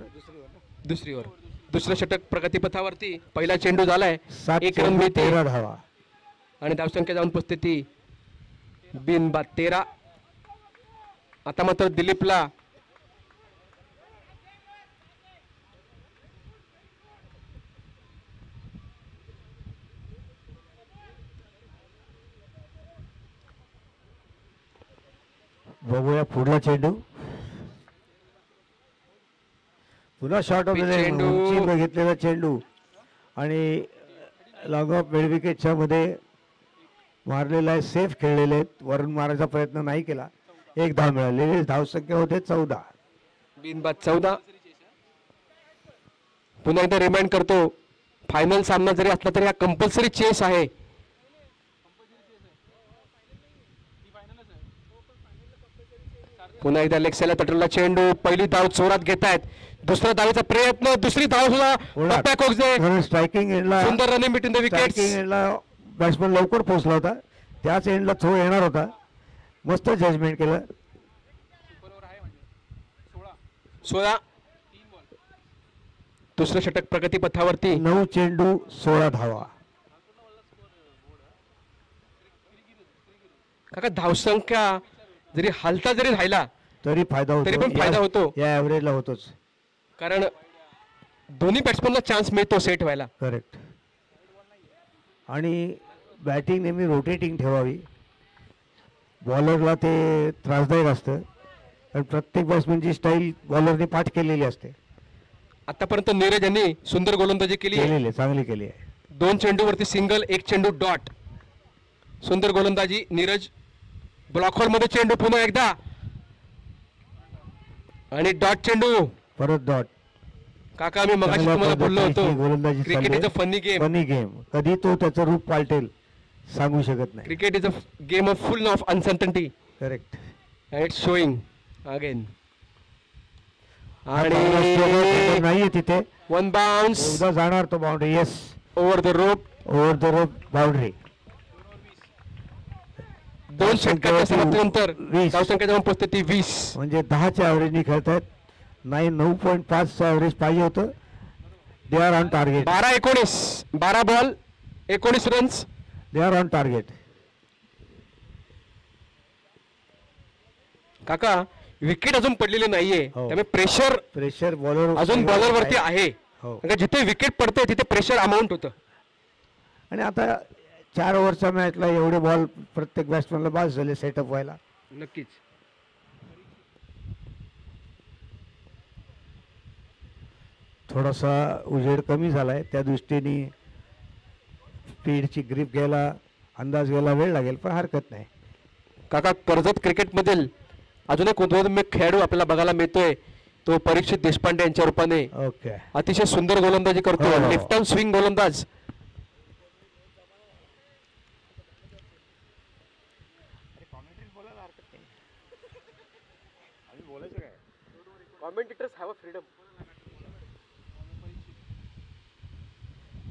दुसरी ओव्हर. दुसरं षटक प्रगतीपथावरती. पहिला चेंडू झालाय. 7 1 रन चेंडू मिळते 13 धावा. आणि धावसंख्या जाऊन उपस्थिती बिनबाद 13. आता मात्र दिलीपला बघूया पुढला चेंडू. पुन्हा शॉर्ट ऑफ चेंडू. बघितलेला चेंडू आणि लॉंग ऑफ मिड विकेटच्या मध्ये मारलेला आहे. सेफ खेळलेले आहेत. वरून मारायचा प्रयत्न नाही केला. 1 धाव मिळालेली. धावसंख्या होते 14. बिनबाद 14. पुन्हा एकदा रिमाइंड करतो फायनल सामना जरी असला तरी हा कंपल्सरी चेस आहे. पुन्हा एकदा लेक्सेला तटलेला चेंडू. पहिली धाव चोरात घेत आहेत. दुसऱ्या धावेचा प्रयत्न. दुसरी धाव सुद्धा कोगजे. स्ट्रायकिंग एंडला सुंदर running between the wickets. Striking एंडला बॅट्समन लवकर पोहोचला होता. त्याच एंडला थ्रो येणार होता. मस्त जजमेंट केलं. 16. दुसरं षटक प्रगतीपथावरती. 9 चेंडू 16 धावा. काका धावसंख्या जरी हलता जरी राहिला तरी फायदा होतो. तरी पण फायदा होतो. या ॲव्हरेजला होतोच. कारण दोन्ही बॅट्समनला चान्स मिळतो सेट व्हायला. करेक्ट. आणि बॅटिंग नेहमी रोटेटिंग ठेवावी. बॉलरला ते त्रासदायक असतं कारण प्रत्येक बॅट्समॅनची स्टाईल बॉलरने पाठ केलेली असते. आतापर्यंत नीरज यांनी सुंदर गोलंदाजी केली आहे. केलेली आहे, चांगली केली आहे. 2 चेंडूवरती सिंगल, 1 चेंडू डॉट. सुंदर गोलंदाजी नीरज. ब्लॉक होल मध्ये चेंडू पुन्हा एकदा आणि डॉट चेंडू. परत डॉट. काका मी मगाशी तुम्हाला बोललो होतो गोलंदाजी cricket is a funny game. Funny game. कधी तो त्याचं रूप पालटेल सांगू शकत नाही. Cricket is a game of full of uncertainty. Correct. And it's showing again. आणि आणि नाहीये तिथे. 1 बाउन्स उद्या जाणार तो boundary. Yes, over the rope. Over the rope boundary. 2 षटकाच्या समाप्तीनंतर 20. धावसंख्या जाऊन पोहोचते ती 20. म्हणजे 10च्या ॲव्हरेजनी खेळतायत. 9.5चं ॲव्हरेज पाहिजे होतं. They are on target. 12-19. 12 ball 19 runs. They are on target. काका विकेट अजून पडलेली नाहीये हो. त्यामुळे प्रेशर प्रेशर बॉलर अजून बॉलरवरती आहे. हो. कारण का जिथे विकेट पडते तिथे प्रेशर अमाऊंट होतं. आणि आता 4 ओव्हरच्या मॅचला एवढे बॉल प्रत्येक बॅट्समॅनला बास झाले सेटअप व्हायला. नक्कीच. थोडासा उजेड कमी झालाय त्या दृष्टीने स्पीडची ग्रीप घ्यायला अंदाज घ्यायला वेळ लागेल पण हरकत नाही. काका कर्जत क्रिकेटमधील अजून एक उद्योन्मुख खेळाडू आपल्याला बघायला मिळतोय तो परीक्षित देशपांडे यांच्या रूपाने. ओके. अतिशय सुंदर गोलंदाजी करतो. हो. लेफ्ट आर्म स्विंग गोलंदाज.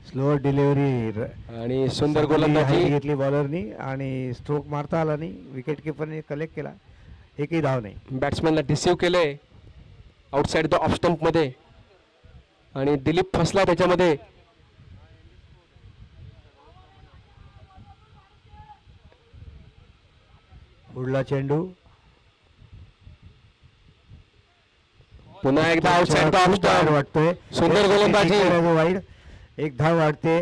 स्लोअर डिलिव्हरी आणि सुंदर गोलंदाजी घेतली बॉलरनी आणि स्ट्रोक मारता आला नाही. विकेट किपरने कलेक्ट केला. एकही धाव नाही. बॅट्समॅनला डिसिव्ह केलंय आउटसाइड द ऑफ स्टंप मध्ये आणि दिलीप फसला त्याच्यामध्ये. पुढला चेंडू पुन्हा एकदा आउटसाइड द ऑफ स्टंप. वाटतोय. सुंदर गोलंदाजी. वाईड. एक धाव वाढते.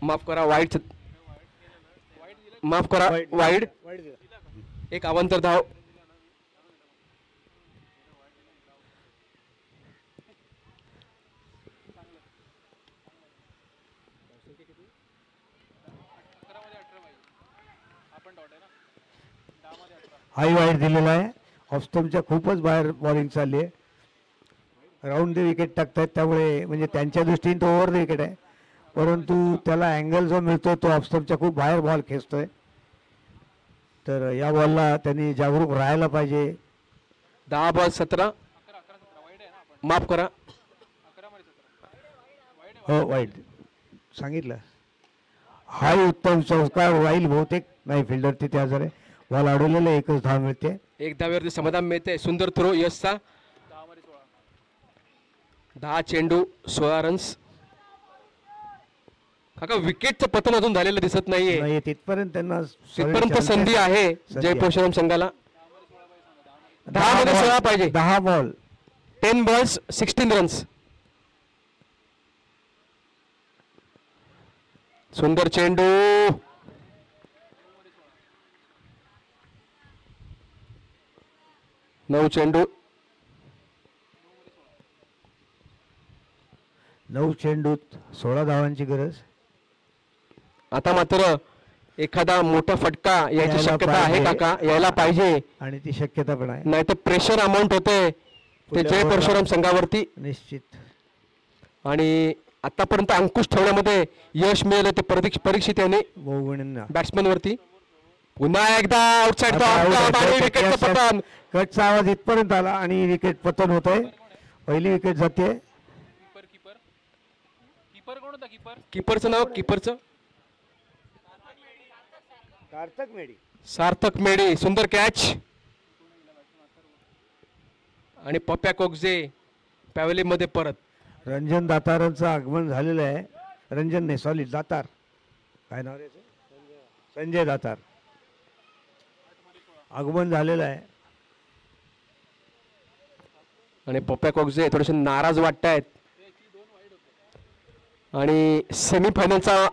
माफ करा वाईड. माफ करा वाईड. एक अवांतर धाव. हाय वाईड दिलेला आहे. ऑफस्टमच्या खूपच बाहेर बॉलिंग चालली आहे. राऊंड द विकेट टाकतायत त्यामुळे म्हणजे त्यांच्या दृष्टीने तो ओव्हर द विकेट आहे परंतु त्याला अँगल जो मिळतो तो ऑफस्टमच्या खूप बाहेर बॉल खेचतोय. तर या बॉलला त्यांनी जागरूक राहायला पाहिजे. 10 बॉल 17. माफ करा. हो वाईड सांगितलं. हाय उत्तम चौकार राहील बहुतेक नाही. फिल्डर तिथे हजर आहे. बॉल अडवलेला एकच धाव मिळते. एक धावेवरती समाधान मिळते. सुंदर थ्रो यशचा. 10 चेंडू 16 रन्स. काका विकेटचं पतन अजून झालेलं दिसत नाहीये. नाही तिथपर्यंत त्यांना तिथपर्यंत संधी आहे जयपूर शरम संघाला. 10 मध्ये 16 पाहिजे. 10 बॉल 10 बॉल्स 16 रन्स. सुंदर चेंडू. नऊ चेंडू 9 चेंडूत 16 धावांची गरज. आता मात्र एखादा मोठा फटका याची यायला शक्यता आहे पाहिजे. काका. यायला पाहिजे आणि ती शक्यता पण आहे नाही तर प्रेशर अमाऊंट होते ते पुढल्या जय परशुराम संघावरती. निश्चित. आणि आतापर्यंत अंकुश ठेवण्यामध्ये यश मिळालं ते परीक्षित याने बहुगुणींना. बॅट्समन वरती. पुन्हा एकदा आउटसाइड विकेटचं पतन. कटचा आवाज इथपर्यंत आला आणि विकेट पतन होत आहे. पहिली विकेट जाते. किपरचं नाव किपरचं सार्थक मेडी. सुंदर कॅच. आणि पप्प्या कोगजे पॅव्हलियन मध्ये परत. रंजन दातारांचं आगमन झालेलं आहे. रंजन नाही सॉरी दातार. काय नाव रे? संजय दातार आगमन झालेलं आहे. आणि पप्प्या कोगजे थोडेसे नाराज वाटतायत. आणि सेमीफायनलचा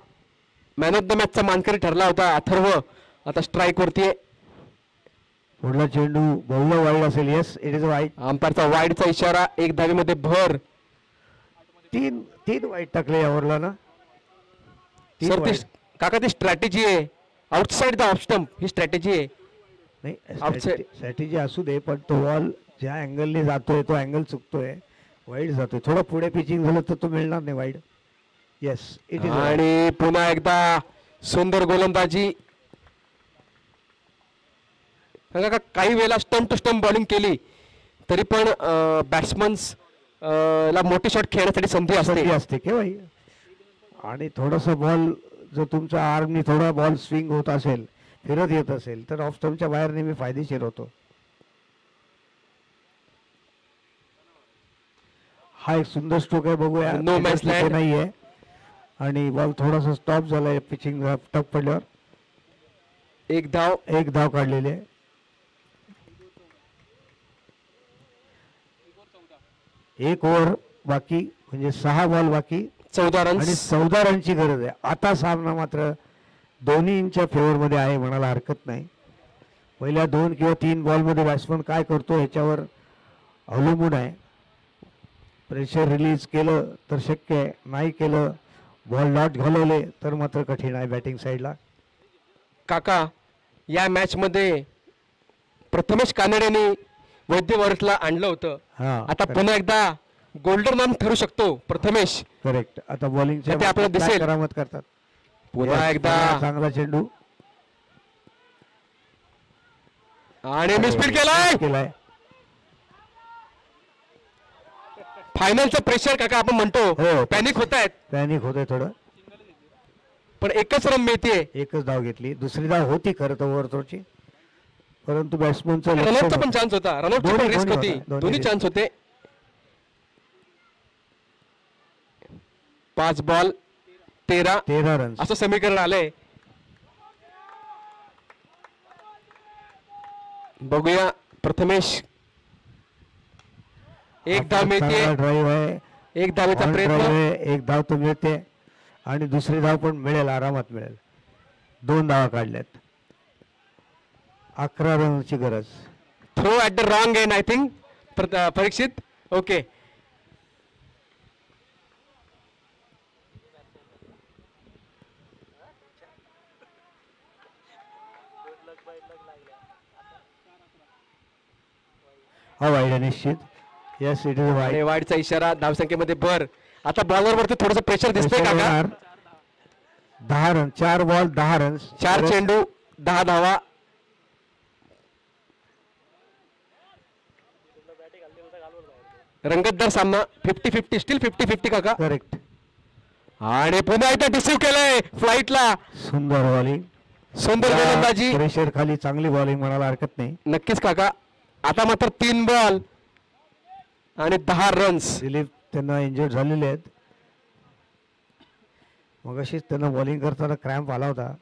मॅन ऑफ द मॅचचा मानकरी ठरला होता अथर्व, आता स्ट्राईक वरती आहे. पुढला चेंडू बहुला वाईड असेल. Yes, it is wide. अंपायरचा वाईडचा इशारा. एक धावेमध्ये भर. तीन तीन वाईड टाकले या ओव्हरला ना. तीन सर wide. काका ती स्ट्रॅटेजी आहे. Outside the off stump he strategy आहे. नाही outside. स्ट्रॅटेजी असू दे, पण तो बॉल ज्या अँगलने जातोय तो अँगल चुकतोय, वाईड जातोय. थोडं पुढे पिचिंग झालं तर तो मिळणार नाही वाईड. Yes, it is. आणि पुन्हा एकदा सुंदर गोलंदाजी. काका काही वेळेला स्टंप टू स्टंप बॉलिंग केली तरी पण बॅट्समन्स ला मोठे शॉट खेळण्यासाठी संधी असते. असते केव्हाही. आणि थोडासा बॉल जर तुमच्या आर्मनी थोडा बॉल स्विंग होत असेल, फिरत येत असेल, तर ऑफ स्टंपच्या बाहेर नेहमी फायदेशीर होतो. हा एक सुंदर स्ट्रोक आहे, बघूया. No man's land. नाहीये आणि बॉल थोडासा स्टॉप झालाय पिचिंग टफ पडल्यावर. एक धाव काढलेली आहे. एक ओव्हर बाकी, म्हणजे 6 बॉल बाकी, 14 रन. आणि 14 रनची गरज आहे. आता सामना मात्र दोन्हींच्या फेवरमध्ये आहे म्हणायला हरकत नाही. पहिल्या 2 किंवा 3 बॉलमध्ये बॅट्समन काय करतो ह्याच्यावर अवलंबून आहे. प्रेशर रिलीज केलं तर शक्य आहे, नाही केलं, बॉल डॉट घालवले तर मात्र कठीण आहे बॅटिंग साईडला. काका या मॅच मध्ये प्रथमेश कानडेने वैद्य वॉरिसला आणलं होतं. हा, आता पुन्हा एकदा गोल्डन रन ठरू शकतो प्रथमेश. करेक्ट. आता बॉलिंगच्या ते आपल्याला दिसेल. करामत करतात. पुन्हा एकदा चांगला चेंडू आणि मिसफील्ड केलाय. फायनलचं प्रेशर काका आपण म्हणतो, हो. पॅनिक होत आहेत, पॅनिक होते थोडं. पण एकच रन मिळते. एकच धाव घेतली. दुसरी धाव होती खरं तर ओव्हरथ्रोची, परंतु बॅट्समनचं रनआउटचा पण चान्स होता. रनआउटची पण रिस्क होती. दोन्ही चान्स होते. 5 बॉल 13 रन असं समीकरण आलंय. बघूया प्रथमेश. एक धाव मिळते. ड्राईव्ह आहे, एक धावेचा On प्रयत्न. drive आहे, एक धाव तर मिळते आणि दुसरी धाव पण मिळेल, आरामात मिळेल. 2 धावा काढल्यात. 11 रनची गरज. Throw at the wrong end I think. Parikshit. Okay. हा वाईड आहे निश्चित. Yes, it is wide. वाईडचा इशारा. धावसंख्येमध्ये भर. आता बॉलर वरती थोडस प्रेशर दिसतंय काका. 10 रन. 4 ball 10 run. 4 चेंडू 10 धावा. रंगतदार सामना. 50-50 स्टील 50-50 काका. करेक्ट. आणि पुन्हा एकदा डिसीव केलंय फ्लाईटला. सुंदर बॉलिंग. सुंदर गोलंदाजी. प्रेशर खाली चांगली बॉलिंग म्हणायला हरकत नाही. नक्कीच काका. आता मात्र 3 बॉल आणि 10 रन्स. दिलीप त्यांना इंजर्ड झालेले आहेत. मग अशीच त्यांना बॉलिंग करताना क्रॅम्प आला होता.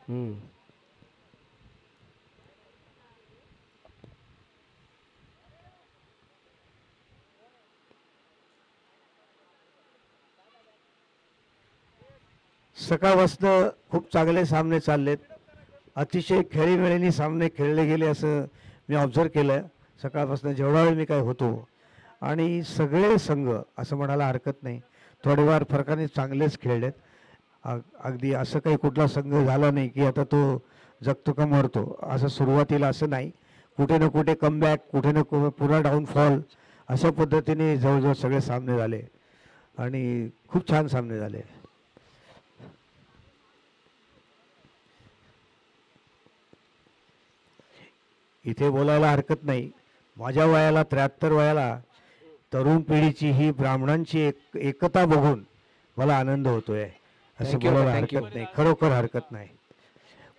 सकाळपासून खूप चांगले सामने चाललेत. अतिशय खेळीमेळीने सामने खेळले गेले असं मी ऑब्झर्व केलं सकाळपासून जेवढा वेळ मी काय होतो. आणि सगळे संघ असं म्हणायला हरकत नाही, थोडेफार फरकाने चांगलेच खेळलेत. अगदी असं काही कुठला संघ झाला नाही की आता तो जगतो का मरतो असं. सुरुवातीला असं नाही, कुठे ना कुठे कमबॅक, कुठे ना कुठे पुन्हा डाऊनफॉल, अशा पद्धतीने जवळजवळ सगळे सामने झाले आणि खूप छान सामने झाले. इथे बोलायला हरकत नाही, माझ्या वयाला 73 वयाला तरुण पिढीची ही ब्राह्मणांची एकता बघून मला आनंद होतोय असं बोलायला हरकत नाही. खरोखर हरकत नाही.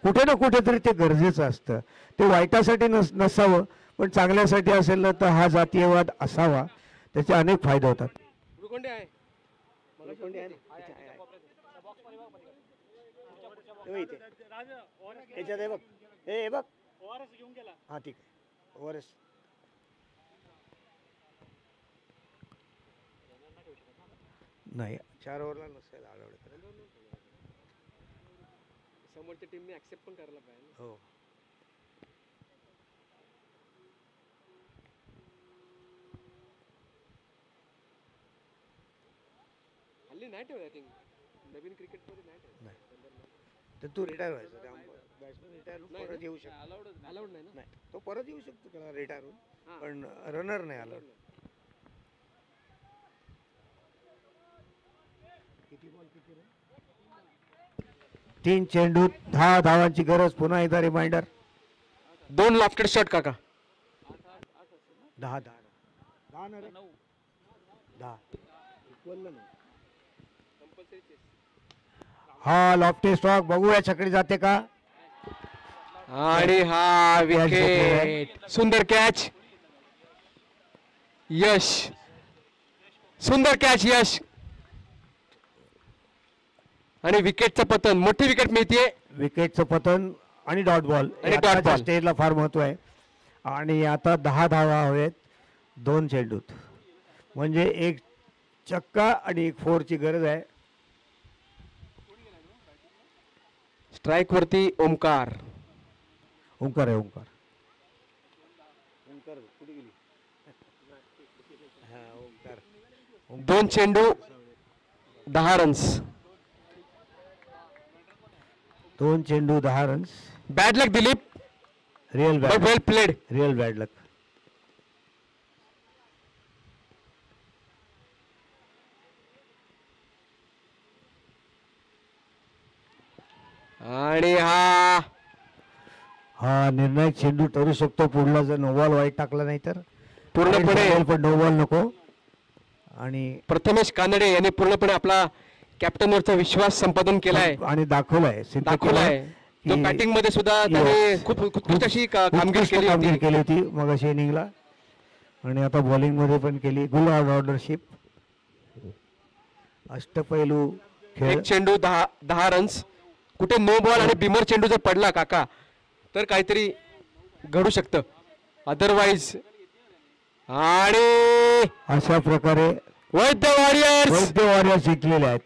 कुठे ना कुठेतरी ते गरजेचं असतं. ते वाईटासाठी नसावं, पण चांगल्यासाठी असेल ना तर हा जातीयवाद असावा. त्याचे अनेक फायदे होतात. हा ठीक आहे. ओआरएस नाही, 4 ओव्हरला नसेल आढळलं. समोरच्या टीमने ऍक्सेप्ट पण करायला पाहिजे. हो. हल्ली नाही ठेवत आय थिंक नवीन क्रिकेटमध्ये नाही ठेवत. तर तू रिटायर व्हायचा बॅट्समन रिटायर परत येऊ शकतो. अलाउड नाही ना. नाही तो परत येऊ शकतो त्याला रिटायर होऊन, पण रनर नाही आला. किती बॉल किती रन? 3 चेंडू 10 धावांची गरज. पुन्हा एकदा रिमाइंडर. 2 लॉफ्टेड शॉट काका. 10 10 10 ना रे 10 इक्वल ना. हा लॉफ्टी स्टॉक बघूया छकडी जाते का. आणि हा विकेट. सुंदर कॅच यश. सुंदर कॅच यश. आणि विकेटचं पतन. मोठी विकेट मिळते. विकेटचं पतन आणि डॉट बॉल. आणि डॉट बॉल. स्टेजला फार महत्व आहे. आणि आता 10 धावा हवेत 2 चेंडूत. म्हणजे एक चक्का आणि एक 4ची गरज आहे. स्ट्राईक वरती ओमकार. ओंकार आहे ओंकार. ओंकार कुठे गेली. हा ओंकार. 2 चेंडू 10 रन्स. 2 चेंडू 10 runs. Bad luck Dilip. Real but bad well played. Real bad luck. आणि हा हा निर्णायक चेंडू ठरू शकतो पुढला जर नो बॉल वाईट टाकला नाही तर. पूर्णपणे पण नो बॉल नको. आणि प्रथमेश कानडे यांनी पूर्णपणे आपला कॅप्टनवरचा विश्वास संपादन केलाय. आणि दाखवलाय दाखवलाय. तो बॅटिंग मध्ये सुद्धा त्याने खूप उत्कृष्ट अशी कामगिरी केली होती मग अशी इनिंगला. आणि आता बॉलिंग मध्ये पण केली. गुड ऑर्डरशिप. अष्टपैलू खेळ. 1 चेंडू 10 रन्स. कुठे नो बॉल आणि बिमर चेंडू जर पडला काका तर काहीतरी घडू शकतं. अदरवाईज. आणि अशा प्रकारे वैद्य वॉरियर्स जिंकलेले आहेत.